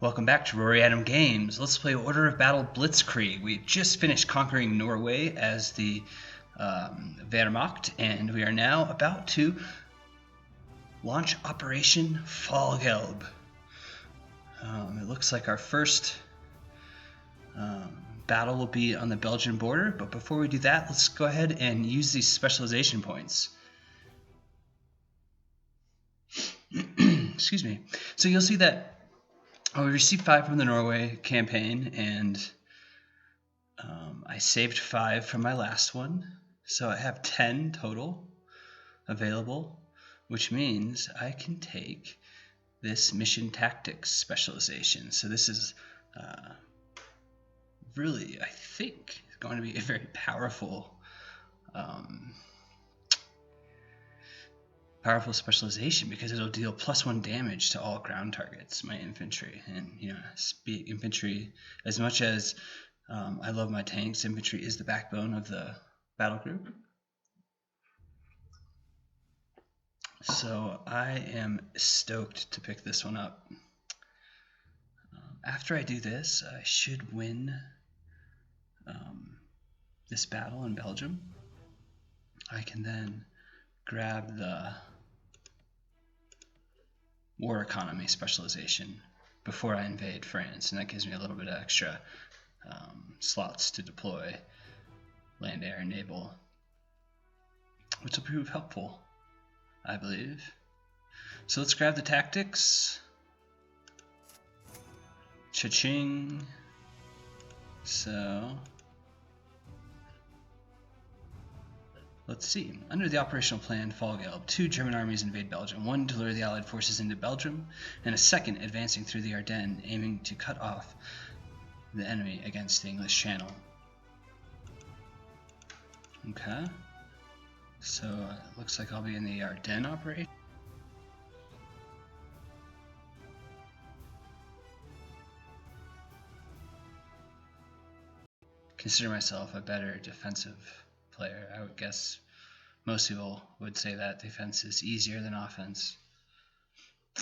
Welcome back to Rory Games. Let's play Order of Battle Blitzkrieg. We just finished conquering Norway as the Wehrmacht, and we are now about to launch Operation Gelb. It looks like our first battle will be on the Belgian border, but before we do that, let's go ahead and use these specialization points. Excuse me. So you'll see that we received 5 from the Norway campaign, and I saved 5 from my last one, so I have 10 total available, which means I can take this mission tactics specialization. So this is really, I think, going to be a very powerful specialization, because it'll deal +1 damage to all ground targets, my infantry. And infantry, as much as I love my tanks, infantry is the backbone of the battle group. So I am stoked to pick this one up. After I do this, I should win this battle in Belgium. I can then grab the war economy specialization before I invade France, and that gives me a little bit of extra slots to deploy land, air, and naval, which will prove helpful, I believe. So let's grab the tactics. Cha-ching. So let's see. Under the operational plan Gelb, 2 German armies invade Belgium, 1 to lure the Allied forces into Belgium, and a second advancing through the Ardennes, aiming to cut off the enemy against the English Channel. Okay. So it looks like I'll be in the Ardennes operation. Consider myself a better defensive player. I would guess most people would say that defense is easier than offense.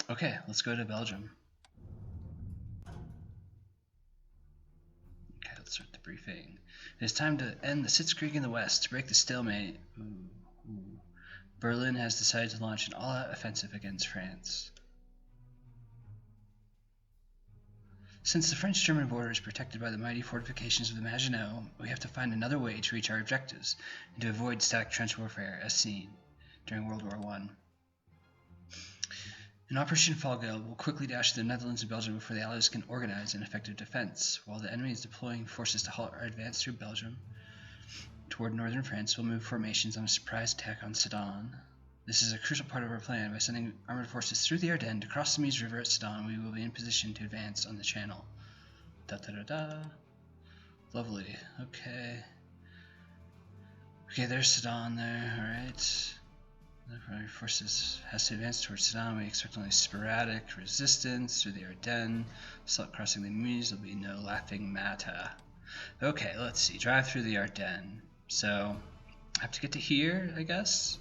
Okay, let's go to Belgium. Okay, let's start the briefing. It is time to end the Blitzkrieg in the west, to break the stalemate. Berlin has decided to launch an all-out offensive against France. Since the French-German border is protected by the mighty fortifications of the Maginot, we have to find another way to reach our objectives and to avoid static trench warfare as seen during World War I. An Operation Gelb will quickly dash the Netherlands and Belgium before the Allies can organize an effective defense. While the enemy is deploying forces to halt our advance through Belgium toward northern France, we'll move formations on a surprise attack on Sedan. This is a crucial part of our plan. By sending armored forces through the Ardennes to cross the Meuse River at Sedan, we will be in position to advance on the Channel. Da-da-da-da. Lovely. Okay. Okay, there's Sedan there. Alright. Our forces has to advance towards Sedan. We expect only sporadic resistance through the Ardennes. Crossing the Meuse will be no laughing matter. Okay, let's see. Drive through the Ardennes. So, I have to get to here, I guess.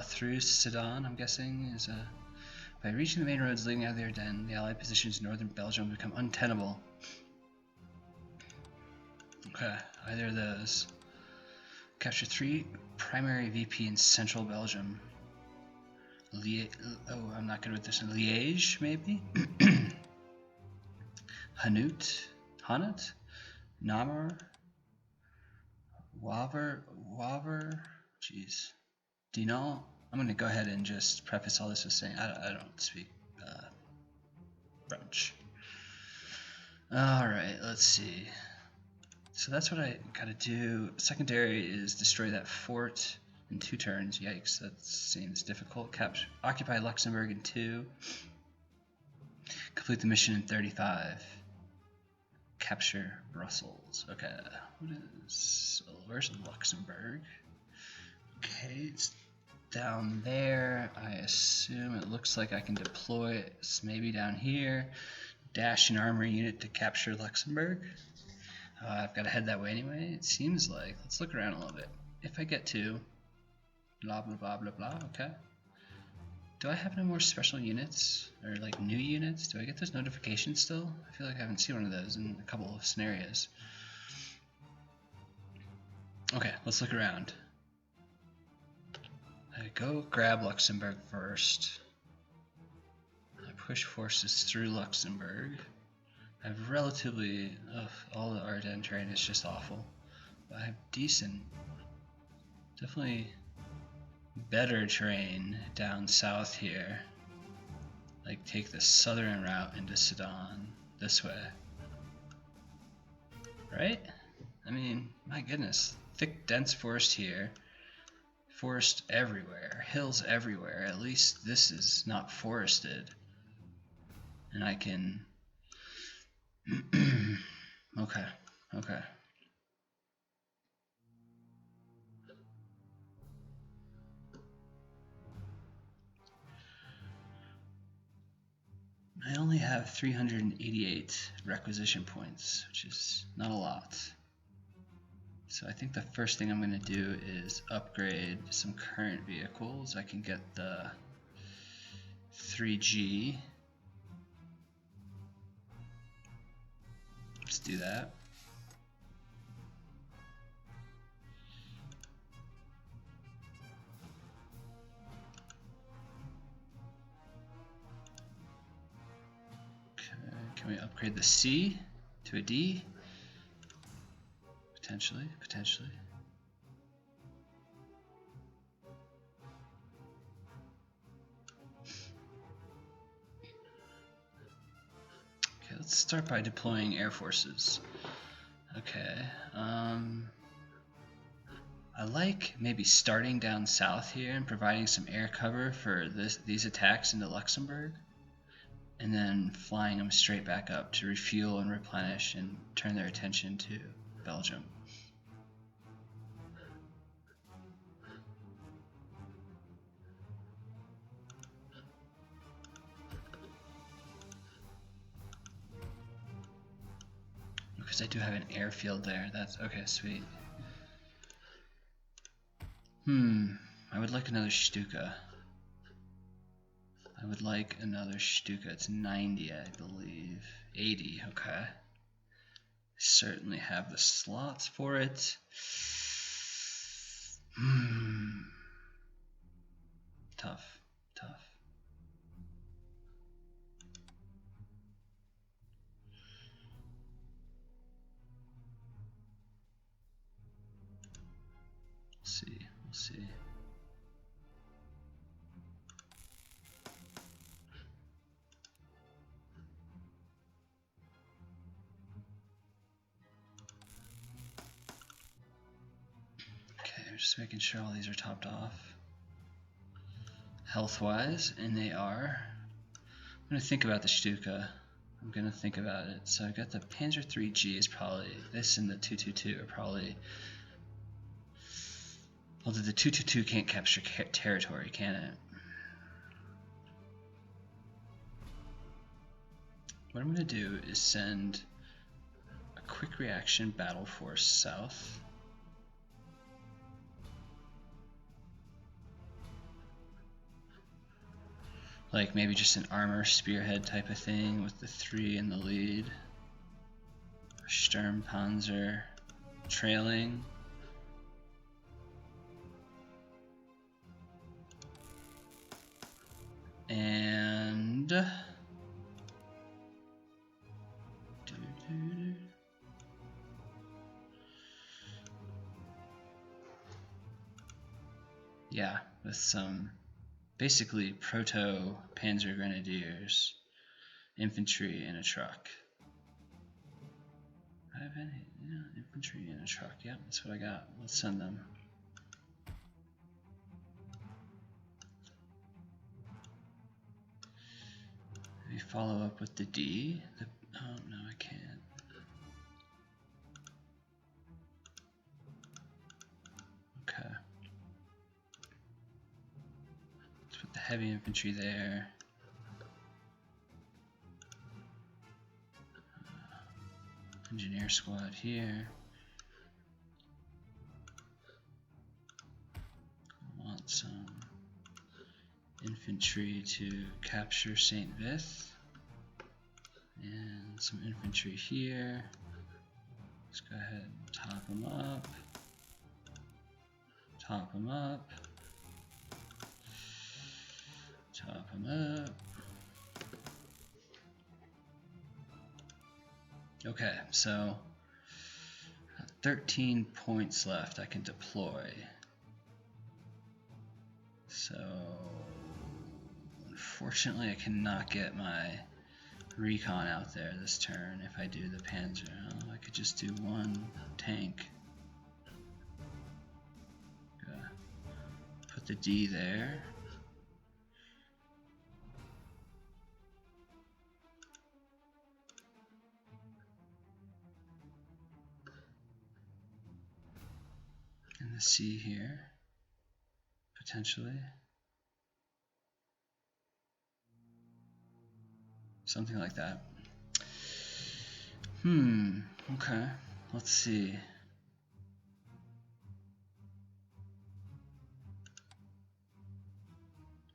Through Sedan, I'm guessing, is by reaching the main roads leading out of the Ardennes, the Allied positions in northern Belgium become untenable. Okay, either of those. Capture 3 primary VP in central Belgium. I'm not good with this one. Liège, maybe? Hanut? Namur? Waver? Jeez. Dinan? I'm going to go ahead and just preface all this with saying I don't speak French. Alright, let's see. So that's what I gotta do. Secondary is destroy that fort in 2 turns. Yikes, that seems difficult. Occupy Luxembourg in 2. Complete the mission in 35. Capture Brussels. Okay, where's Luxembourg? Okay, it's down there. I assume it looks like I can deploy it maybe down here. Dash an armory unit to capture Luxembourg. I've got to head that way anyway, it seems like. Let's look around a little bit. If I get to blah blah blah blah blah, okay. do I have no more special units or like new units? Do I get those notifications still? I feel like I haven't seen one of those in a couple of scenarios. Okay, let's look around. I go grab Luxembourg first. I push forces through Luxembourg. I have relatively, all the Ardennes terrain is just awful. But I have decent, definitely better terrain down south here. Like take the southern route into Sedan this way. Right? I mean, my goodness. Thick, dense forest here. Forest everywhere. Hills everywhere. At least this is not forested. And I can... okay. I only have 388 requisition points, which is not a lot. So I think the first thing I'm going to do is upgrade some current vehicles. I can get the 3G. Let's do that. Okay, can we upgrade the C to a D? Potentially. Okay, let's start by deploying air forces. Okay, I like maybe starting down south here and providing some air cover for these attacks into Luxembourg, and then flying them straight back up to refuel and replenish and turn their attention to Belgium. Because I do have an airfield there. That's okay, sweet. I would like another Stuka. It's 90, I believe. 80, okay. Certainly have the slots for it. Tough. We'll see. Okay, I'm just making sure all these are topped off health-wise, and they are. I'm going to think about the Stuka. I'm going to think about it. So I've got the Panzer 3G is probably, this and the 222 are probably, although the 222 can't capture territory, can it? What I'm going to do is send a quick reaction battle force south. Like maybe just an armor spearhead type of thing with the 3 in the lead. Sturmpanzer trailing. And yeah, with some basically proto Panzer Grenadiers, infantry in a truck. I have any, infantry in a truck. Yep, that's what I got. Let's send them. Maybe follow up with the D. Oh no, I can't. Okay. Let's put the heavy infantry there. Engineer squad here. I want some infantry to capture St. Vith. And some infantry here. Let's go ahead and top them up. Top them up. Top them up. Okay, so 13 points left I can deploy. So unfortunately I cannot get my recon out there this turn if I do the Panzer. Oh, I could just do one tank. Put the D there. And the C here, potentially. Something like that. Okay, let's see.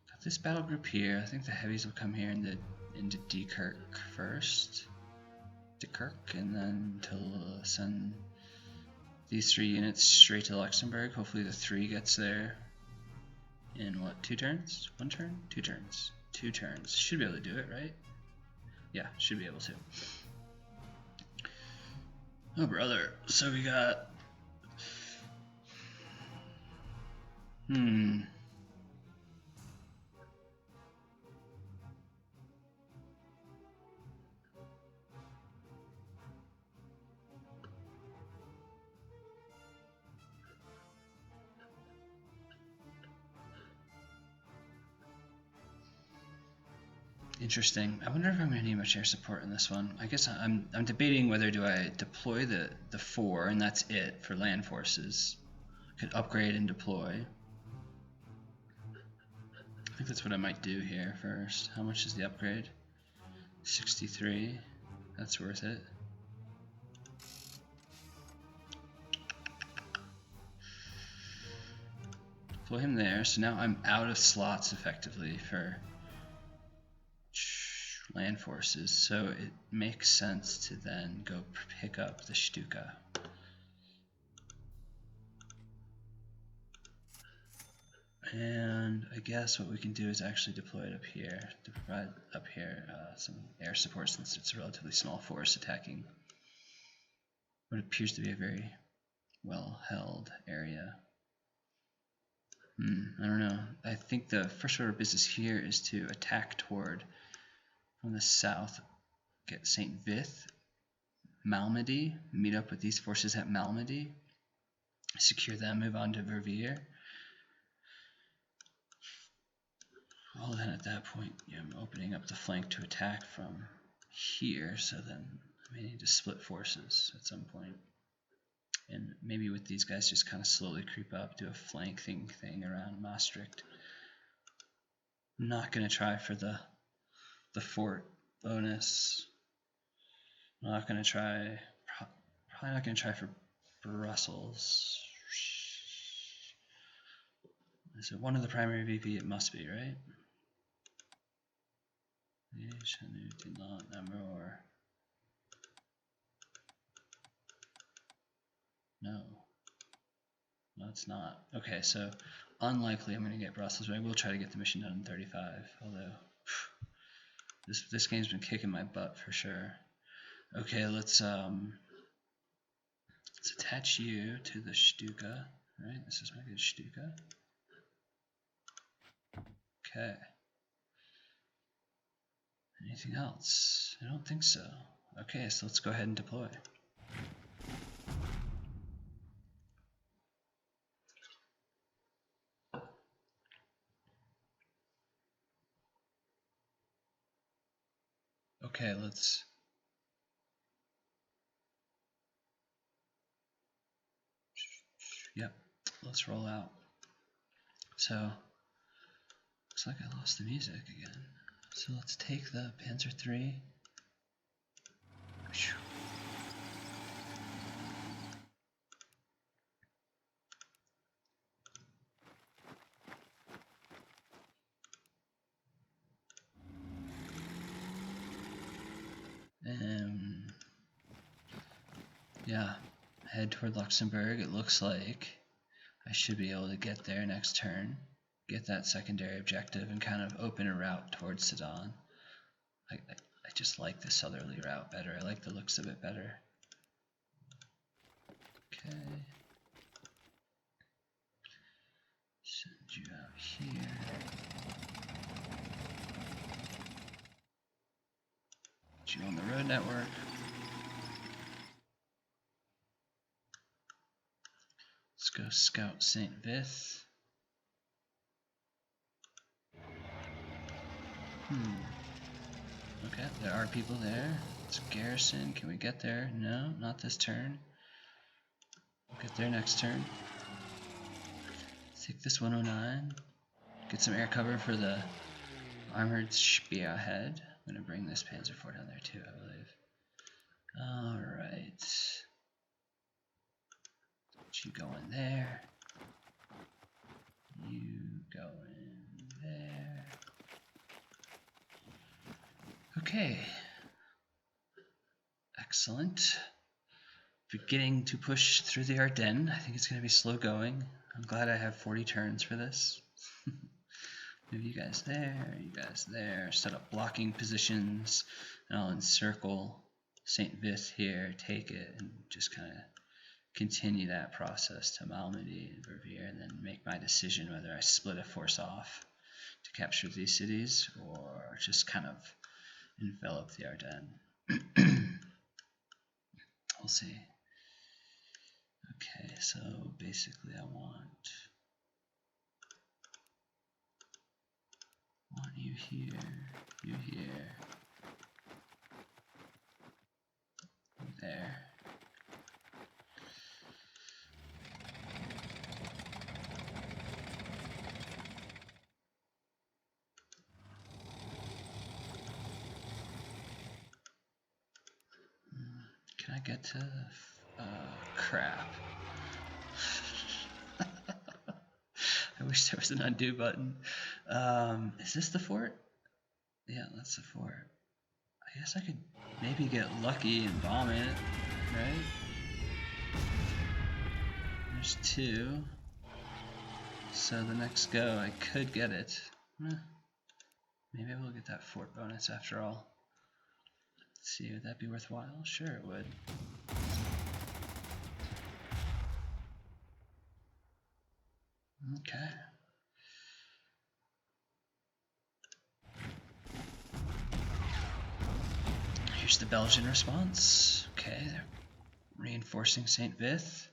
Got this battle group here. I think the heavies will come here into Dunkirk first. Dunkirk, and then to send these 3 units straight to Luxembourg. Hopefully the 3 gets there in what, 2 turns? 1 turn? 2 turns. 2 turns. Should be able to do it, right? Yeah, should be able to. Oh brother, so we got interesting. I wonder if I'm going to need much air support in this one. I guess I'm debating whether do I deploy the 4 and that's it for land forces. Could upgrade and deploy. I think that's what I might do here first. How much is the upgrade? 63. That's worth it. Deploy him there. So now I'm out of slots effectively for land forces, so it makes sense to then go pick up the Stuka. And I guess what we can do is actually deploy it up here to provide up here some air support, since it's a relatively small force attacking what appears to be a very well held area. I don't know. I think the first order of business here is to attack toward from the south, get St. Vith, Malmedy, meet up with these forces at Malmedy, secure them, move on to Verviers. Well then at that point, I'm opening up the flank to attack from here, so then I may need to split forces at some point. And maybe with these guys just kind of slowly creep up, do a flanking thing around Maastricht. I'm not going to try for the fort bonus. I'm not going to try, probably not going to try for Brussels. Is it one of the primary VP? It must be, right? No, it's not. Okay, so unlikely I'm going to get Brussels, but I will try to get the mission done in 35, although this game's been kicking my butt for sure. Okay, let's attach you to the Stuka, right? This is my good Stuka. Okay. Anything else? I don't think so. Okay, so let's go ahead and deploy. Okay, let's roll out. So looks like I lost the music again. So let's take the Panzer III. Yeah, head toward Luxembourg. It looks like I should be able to get there next turn, get that secondary objective, and kind of open a route towards Sedan. I just like the southerly route better. I like the looks of it better. Okay. Send you out here. Put you on the road network. Let's go scout St. Vith. Okay, there are people there. It's garrison. Can we get there? No, not this turn. We'll get there next turn. Take this 109. Get some air cover for the armored Spearhead. I'm going to bring this Panzer IV down there too, I believe. Alright. You go in there. You go in there. Okay. Excellent. Beginning to push through the Ardennes. I think it's going to be slow going. I'm glad I have 40 turns for this. Move you guys there, set up blocking positions, and I'll encircle St. Vith here, take it, and just kind of continue that process to Malmedy and Verviers, and then make my decision whether I split a force off to capture these cities or just kind of envelop the Ardennes. We'll see. Okay, so basically I want you here, you here, you there. Can I get to crap? I wish there was an undo button. Is this the fort? Yeah, that's the fort. I guess I could maybe get lucky and bomb it, right? There's 2. So the next go, I could get it. Maybe I will get that fort bonus after all. Let's see, would that be worthwhile? Sure it would. Okay. Here's the Belgian response. Okay, they're reinforcing St. Vith.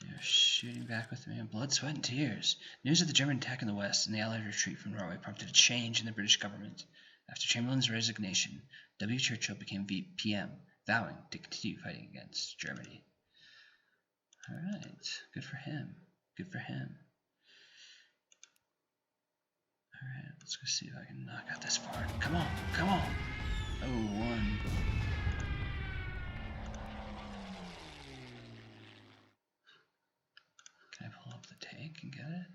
They're shooting back with me in blood, sweat, and tears. News of the German attack in the west and the Allied retreat from Norway prompted a change in the British government. After Chamberlain's resignation, W. Churchill became PM, vowing to continue fighting against Germany. Alright, good for him. Good for him. Alright, let's go see if I can knock out this fart. Come on, come on! Oh, 1. Can I pull up the tank and get it?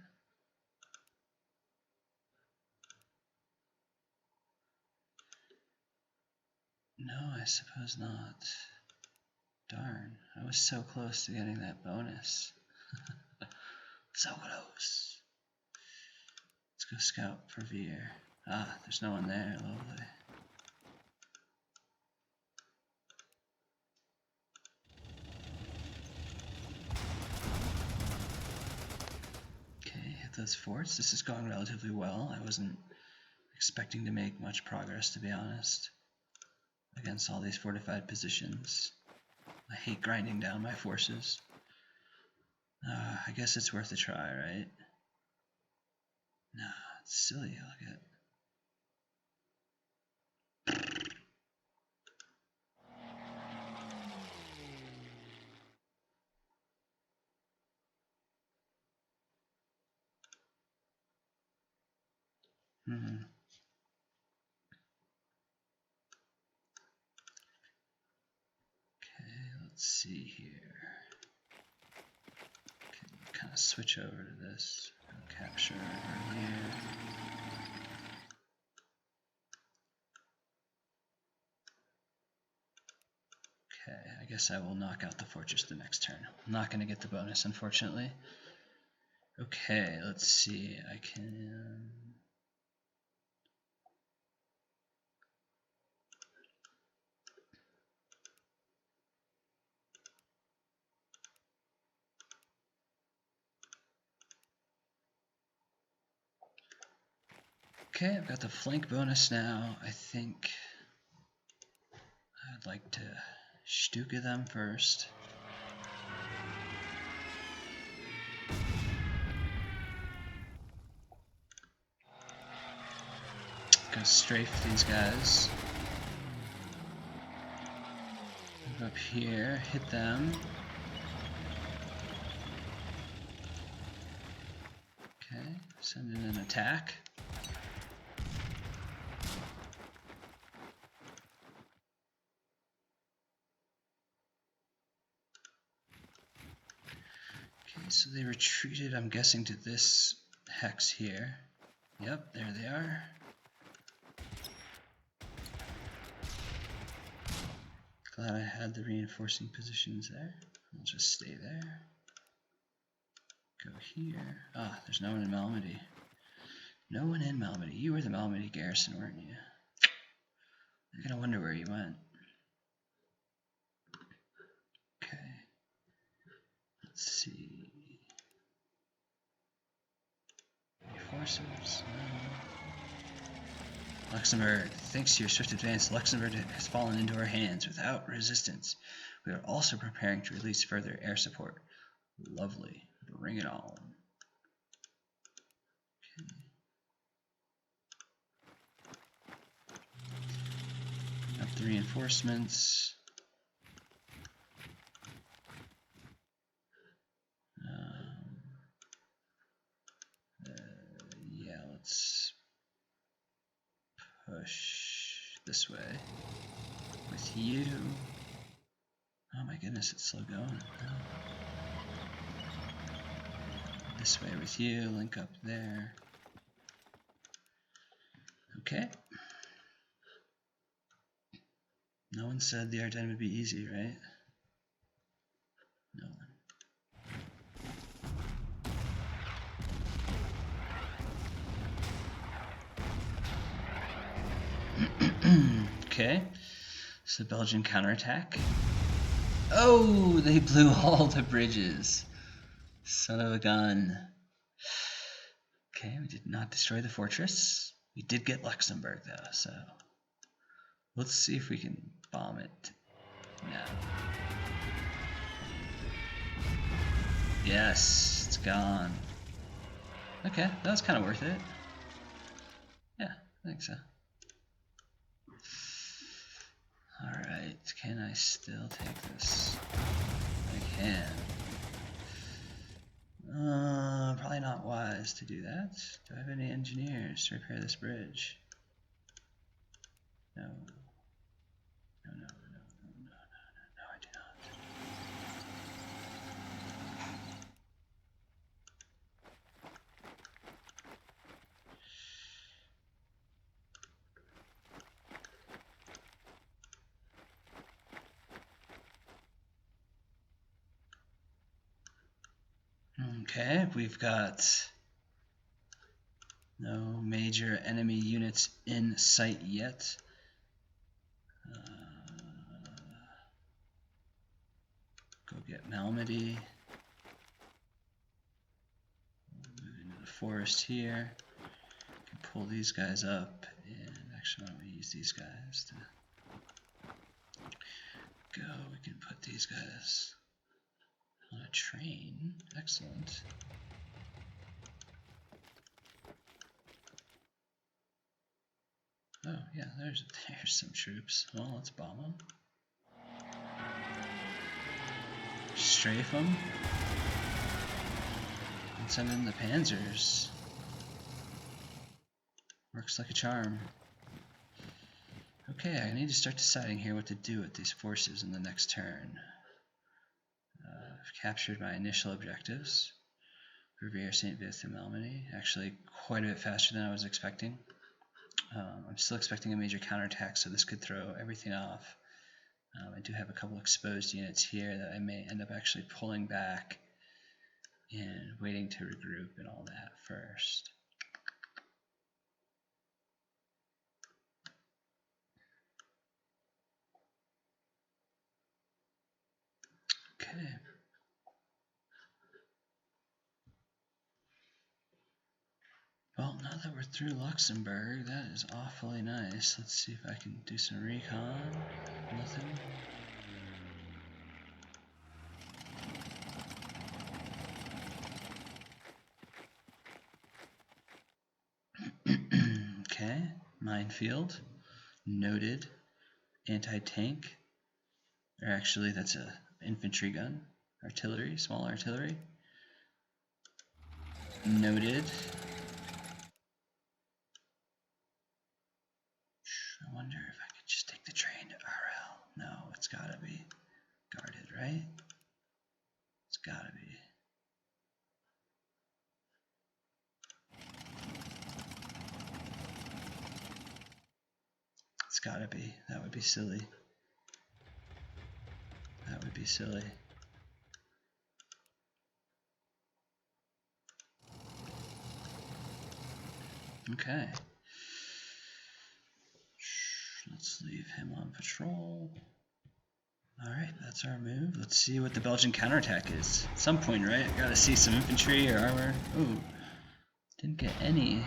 No, I suppose not. Darn, I was so close to getting that bonus. So close. Let's go scout for Veer. Ah, there's no one there, lovely. Okay, hit those forts. This is going relatively well. I wasn't expecting to make much progress, to be honest, against all these fortified positions. I hate grinding down my forces. I guess it's worth a try, right? Nah, it's silly, look at. Okay, let's see here. Okay, kind of switch over to this. Capture over here. Okay, I guess I will knock out the fortress the next turn. I'm not going to get the bonus, unfortunately. Okay, let's see. I can... Okay, I've got the flank bonus now. I think I'd like to Stuka them first. Go strafe these guys. Move up here, hit them. Okay, send in an attack. Okay, so they retreated, I'm guessing, to this hex here. Yep, there they are. Glad I had the reinforcing positions there. I'll just stay there. Go here. Ah, there's no one in Malmedy. No one in Malmedy. You were the Malmedy garrison, weren't you? I'm gonna wonder where you went. Okay. Let's see. Any forces? No. Luxembourg. Thanks to your swift advance, Luxembourg has fallen into our hands without resistance. We are also preparing to release further air support. Lovely. Bring it on. Okay. Up the reinforcements. Yeah, let's push this way with you. Oh my goodness, it's slow going. No. This way with you, link up there. Okay. No one said the Ardennes would be easy, right? No one. Okay. So Belgian counterattack. Oh, they blew all the bridges. Son of a gun. Okay, we did not destroy the fortress. We did get Luxembourg though, so let's see if we can bomb it now. Yes, it's gone. Okay, that was kind of worth it. Yeah, I think so. Alright, can I still take this? I can. Probably not wise to do that. Do I have any engineers to repair this bridge? No. No, I do not. Okay, we've got no major enemy units in sight yet. Go get Malmedy. Move into the forest here. Can pull these guys up, and actually, why don't we use these guys to go? We can put these guys on a train. Excellent. Oh yeah, there's some troops. Well, let's bomb them. Strafe them. And send in the panzers. Works like a charm. Okay, I need to start deciding here what to do with these forces in the next turn. I've captured my initial objectives. Revere, St. Vith, and Malmedy. Actually, quite a bit faster than I was expecting. I'm still expecting a major counterattack, so this could throw everything off. I do have a couple exposed units here that I may end up actually pulling back and waiting to regroup and all that first. Okay. Well, now that we're through Luxembourg, that is awfully nice. Let's see if I can do some recon. Nothing. Okay, minefield. Noted. Anti-tank. Or actually, that's a infantry gun. Artillery, small artillery. Noted. I wonder if I could just take the train to RL. No, it's gotta be guarded, right? It's gotta be. It's gotta be. That would be silly. That would be silly. Okay. Let's leave him on patrol. Alright, that's our move. Let's see what the Belgian counterattack is. At some point, right? I gotta see some infantry or armor. Ooh. Didn't get any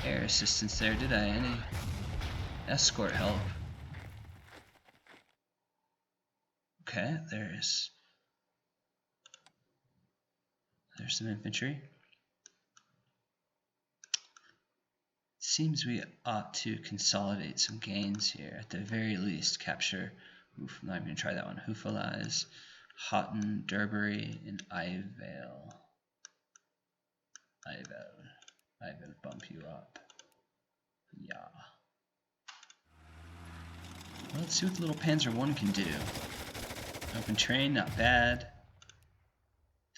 air assistance there, did I? Any escort help? Okay, there's some infantry. Seems we ought to consolidate some gains here. At the very least, capture. Oof, I'm not even gonna try that one. Hufalize, Houghton, Derbury, and Ivale. I will bump you up. Yeah. Well, let's see what the little Panzer I can do. Open train, not bad.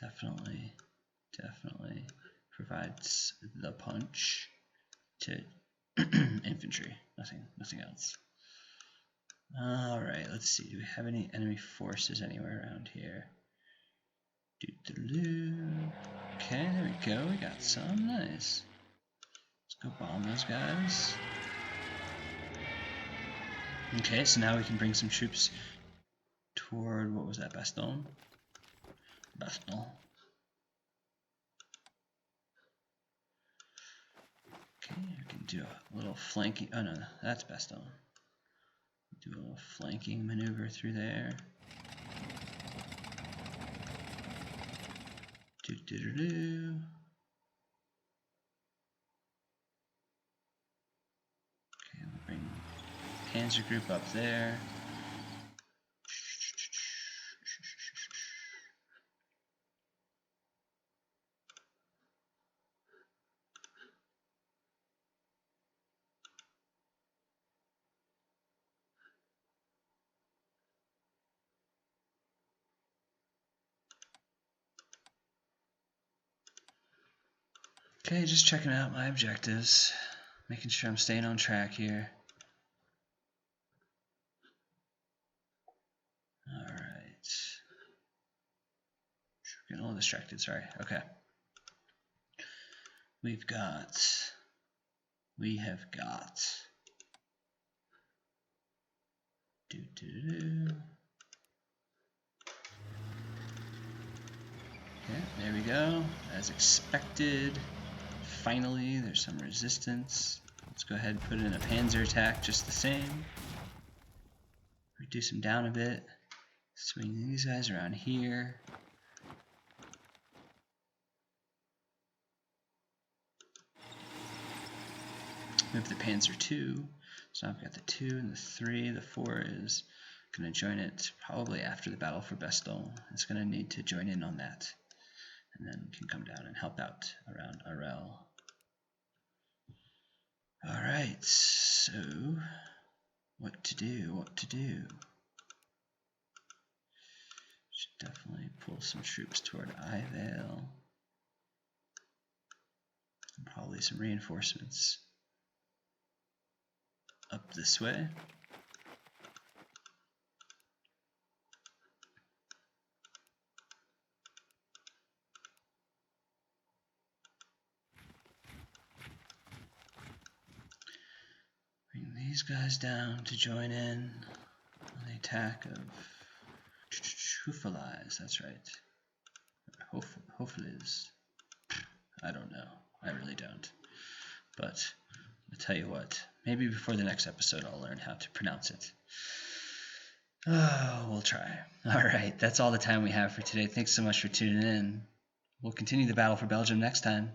Definitely provides the punch to infantry. Nothing else. Alright, let's see. Do we have any enemy forces anywhere around here? Okay, there we go. We got some. Nice. Let's go bomb those guys. Okay, so now we can bring some troops toward, what was that, Baston? Baston. Okay, we can do a little flanking. Oh no, that's Baston. Do a little flanking maneuver through there. Okay, we'll bring Panzer group up there. Okay, just checking out my objectives, making sure I'm staying on track here. Alright. Getting a little distracted, sorry. Okay. We have got. Okay, there we go. As expected. Finally, there's some resistance. Let's go ahead and put in a panzer attack just the same. Reduce them down a bit. Swing these guys around here. Move the Panzer II. So I've got the 2 and the 3. The 4 is going to join it probably after the battle for Baston. It's going to need to join in on that. And then can come down and help out around RL. Alright, so what to do? Should definitely pull some troops toward Ivale. And probably some reinforcements up this way. these guys down to join in on the attack of Hoofalies. That's right. Hoofalies. I don't know. I really don't. But I'll tell you what. Maybe before the next episode I'll learn how to pronounce it. Oh, we'll try. Alright, that's all the time we have for today. Thanks so much for tuning in. We'll continue the battle for Belgium next time.